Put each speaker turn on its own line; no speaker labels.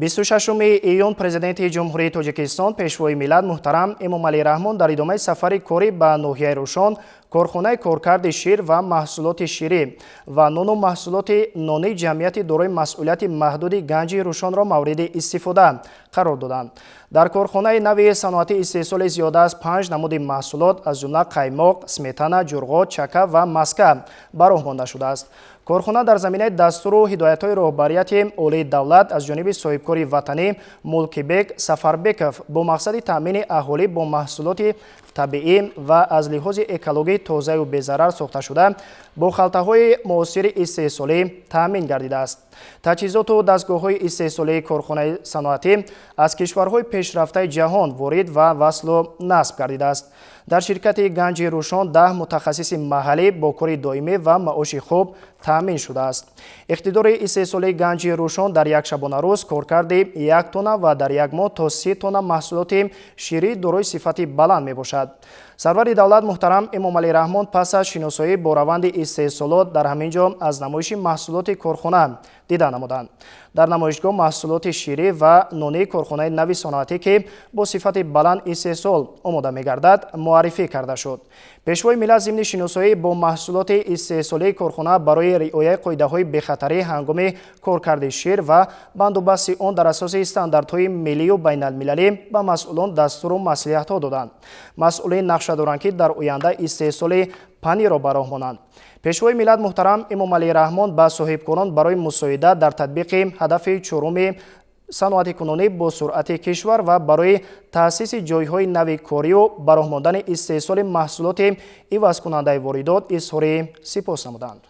26 июн президенти ҷумҳурии Тоҷикистон пешвои миллат муҳтарам Эмомалӣ Раҳмон дар идомаи сафари корӣ ба ноҳияи Рӯшон корхонаи коркарди шир ва маҳсулоти ширӣ ва нону маҳсулоти нонии ҷамъияти дорои масъулияти маҳдуди ганҷи Рӯшонро мавриди истифода қарор доданд. Дар корхонаи нави саноати истеҳсоли зиёда аз 5 намуди маҳсулот аз ҷумла қаймоқ, сметана, ҷурғот, чака ва маска ба роҳ монда шудааст. корхона дар заминаи дастуру ҳидоятҳои роҳбарияти олии давлат аз ҷониби соҳибкори ватанӣ Мулкибек Сафарбеков бо мақсади таъмини аҳолӣ бо маҳсулоти табиӣ ва аз лиҳози экологӣ тозаю безарар сохта шуда бо халтаҳои муосири истеҳсолӣ таъмин гардидааст. таҷҳизоту дастгоҳҳои истеҳсолии корхонаи саноатӣ аз кишварҳои пешрафтаи ҷаҳон ворид ва васлу насб гардидааст. дар ширкати ганҷи Рӯшон 10 мутахассиси маҳаллӣ бо кори доимӣ ва маоши хуб таъмин шудааст. иқтидори истеҳсолии ганҷи Рӯшон дар як шабонарӯз коркарди 1 тонна ва дар як моҳ то 30 тонна маҳсулоти ширии дорои сифати баланд мебошад. сарвари давлат муҳтарам Эмомалӣ Раҳмон пас аз шиносоӣ бо раванди истеҳсолот дар ҳамин ҷо аз намоиши маҳсулоти корхона дида намуданд. дар намоишгоҳ маҳсулоти ширӣ ва нонии корхонаи нави саноатӣ ки бо сифати баланд истеҳсол омода мегардад муаррифӣ карда шуд. пешвои миллат зимни шиносоӣ бо маҳсулоти истеҳсолии корхона барои риояи қоидаҳои бехатарӣ ҳангоми коркарди шир ва бандубасти он дар асоси стандартҳои миллию байналмилалӣ ба масъулон дастуру маслиҳатҳо доданд. масъулин нақша доранд ки дар оянда истеҳсоли панирро ба роҳ монанд. пешвои миллат муҳтарам Эмомалӣ Раҳмон ба соҳибкорон барои мусоида дар татбиқи ҳадафи чоруми саноати кунонӣ бо суръати кишвар ва барои таъсиси ҷойҳои нави корию ба роҳ мондани истеҳсоли маҳсулоти ивазкунандаи воридот изҳори сипос намуданд.